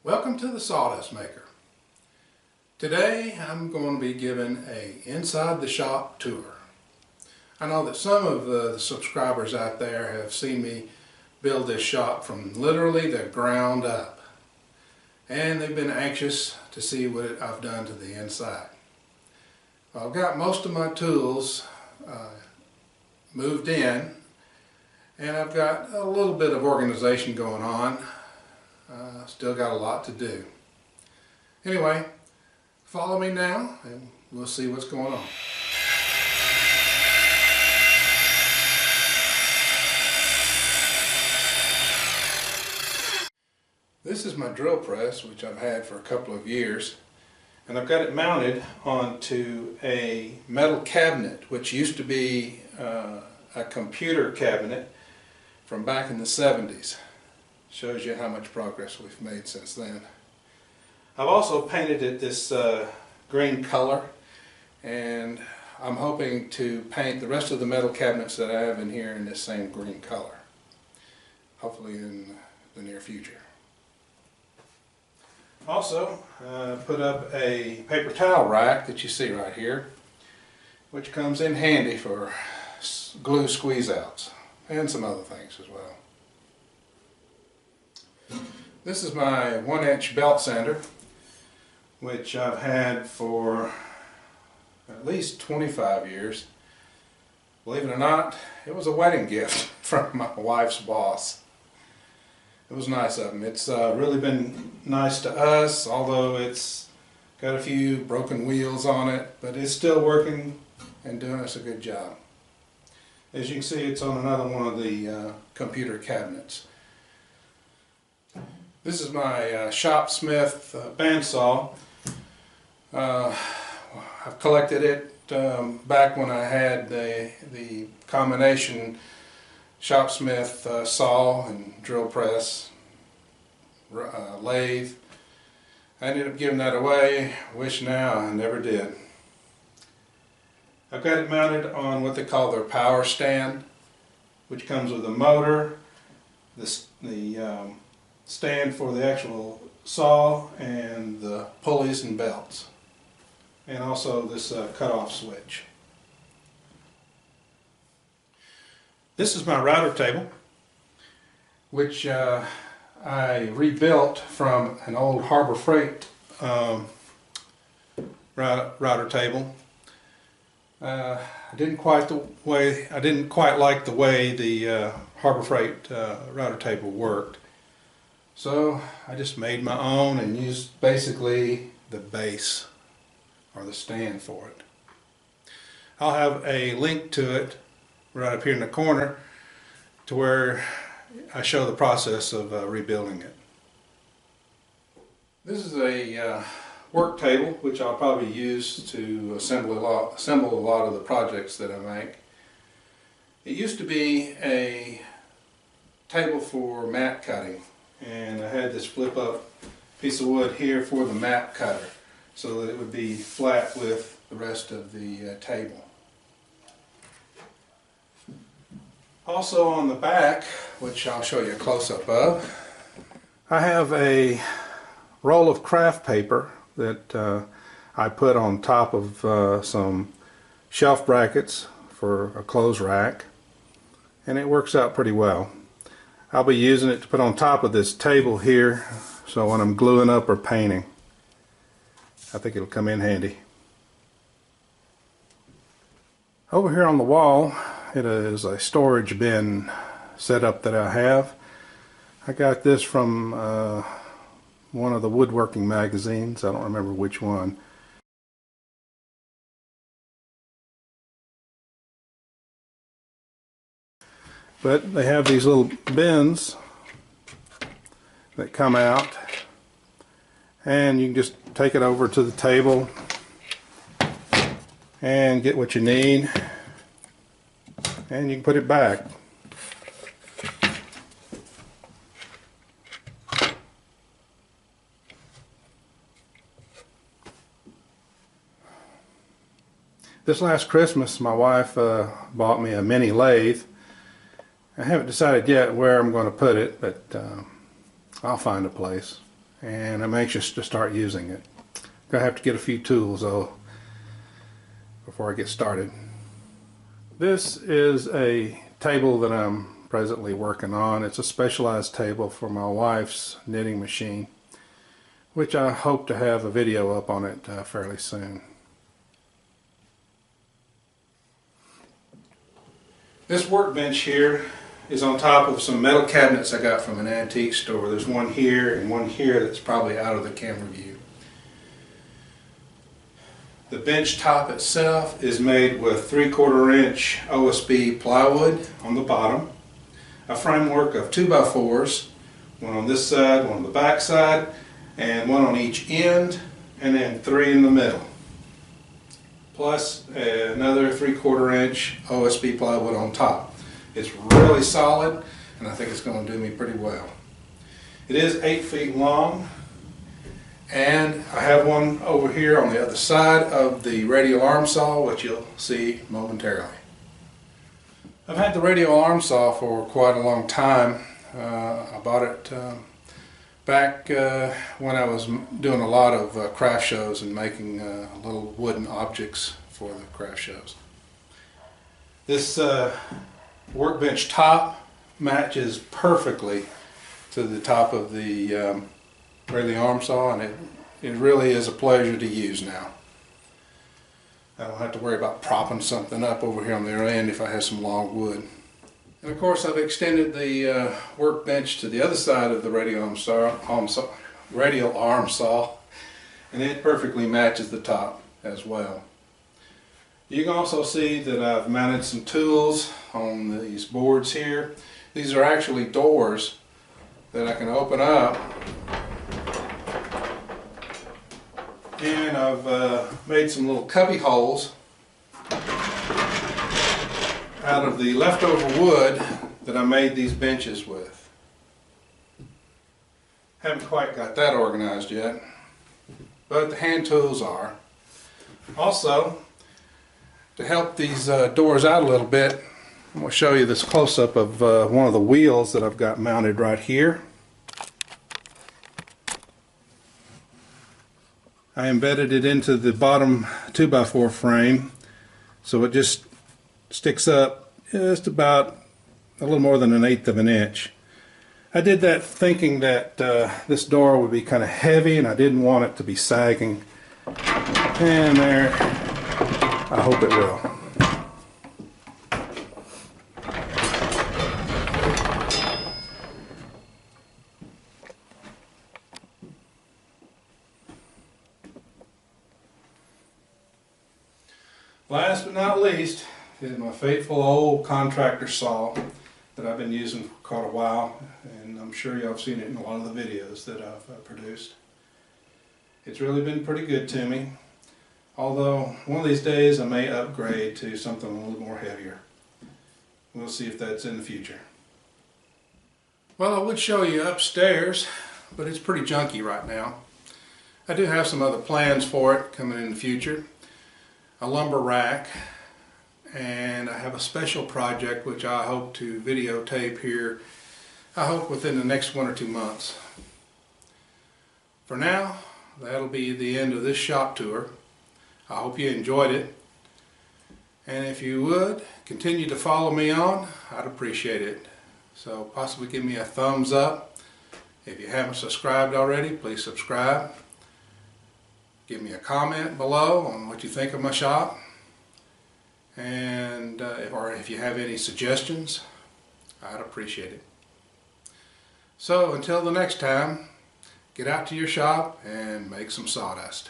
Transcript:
Welcome to the Sawdust Maker. Today I'm going to be giving a inside the shop tour. I know that some of the subscribers out there have seen me build this shop from literally the ground up, and they've been anxious to see what I've done to the inside. I've got most of my tools moved in, and I've got a little bit of organization going on. Still got a lot to do. Anyway, follow me now and we'll see what's going on. This is my drill press, which I've had for a couple of years, and I've got it mounted onto a metal cabinet which used to be a computer cabinet from back in the 70s. Shows you how much progress we've made since then. I've also painted it this green color, and I'm hoping to paint the rest of the metal cabinets that I have in here in this same green color, hopefully in the near future. Also put up a paper towel rack that you see right here, which comes in handy for glue squeeze outs and some other things as well. This is my 1-inch belt sander, which I've had for at least 25 years. Believe it or not, it was a wedding gift from my wife's boss. It was nice of him. It's really been nice to us, although it's got a few broken wheels on it, but it's still working and doing us a good job. As you can see, it's on another one of the computer cabinets. This is my Shopsmith bandsaw. I've collected it back when I had the combination Shopsmith saw and drill press, lathe. I ended up giving that away. Wish now I never did. I've got it mounted on what they call their power stand, which comes with a motor, the stand for the actual saw, and the pulleys and belts, and also this cutoff switch. This is my router table, which I rebuilt from an old Harbor Freight router table. I didn't quite like the way the Harbor Freight router table worked. So I just made my own and used basically the base or the stand for it. I'll have a link to it right up here in the corner to where I show the process of rebuilding it. This is a work table which I'll probably use to assemble a lot of the projects that I make. It used to be a table for mat cutting, and I had this flip up piece of wood here for the mat cutter so that it would be flat with the rest of the table. Also on the back, which I'll show you a close-up of, I have a roll of craft paper that I put on top of some shelf brackets for a clothes rack, and it works out pretty well. I'll be using it to put on top of this table here, so when I'm gluing up or painting, I think it'll come in handy. Over here on the wall, it is a storage bin setup that I have. I got this from one of the Woodworking magazines. I don't remember which one. But they have these little bins that come out, and you can just take it over to the table and get what you need, and you can put it back. This last Christmas my wife bought me a mini lathe. I haven't decided yet where I'm going to put it, but I'll find a place. and I'm anxious to start using it. Gonna have to get a few tools though before I get started. This is a table that I'm presently working on. It's a specialized table for my wife's knitting machine, which I hope to have a video up on it fairly soon. This workbench here is on top of some metal cabinets I got from an antique store. There's one here and one here that's probably out of the camera view. The bench top itself is made with 3/4 inch OSB plywood on the bottom, a framework of 2x4s, one on this side, one on the back side, and one on each end, and then 3 in the middle, plus another 3/4 inch OSB plywood on top. It's really solid, and I think it's going to do me pretty well. It is 8 feet long, and I have one over here on the other side of the radial arm saw, which you'll see momentarily. I've had the radial arm saw for quite a long time. I bought it back when I was doing a lot of craft shows and making little wooden objects for the craft shows. This workbench top matches perfectly to the top of the radial arm saw, and it really is a pleasure to use now. I don't have to worry about propping something up over here on the other end if I have some long wood. And of course I've extended the workbench to the other side of the radial arm saw, and it perfectly matches the top as well. You can also see that I've mounted some tools on these boards here. These are actually doors that I can open up, and I've made some little cubby holes out of the leftover wood that I made these benches with. Haven't quite got that organized yet, but the hand tools are. Also, to help these doors out a little bit, I'm going to show you this close-up of one of the wheels that I've got mounted right here. I embedded it into the bottom 2x4 frame, so it just sticks up just about a little more than 1/8 of an inch. I did that thinking that this door would be kind of heavy and I didn't want it to be sagging. And there, I hope it will. Last but not least is my faithful old contractor saw that I've been using for quite a while, and I'm sure y'all have seen it in a lot of the videos that I've produced. It's really been pretty good to me, although one of these days I may upgrade to something a little more heavier. We'll see if that's in the future. Well, I would show you upstairs, but it's pretty junky right now. I do have some other plans for it coming in the future. A lumber rack, and I have a special project which I hope to videotape here, I hope within the next 1 or 2 months. For now, that'll be the end of this shop tour. I hope you enjoyed it, and if you would continue to follow me on, I'd appreciate it. So possibly give me a thumbs up. If you haven't subscribed already, please subscribe. Give me a comment below on what you think of my shop, and or if you have any suggestions, I'd appreciate it. So until the next time, get out to your shop and make some sawdust.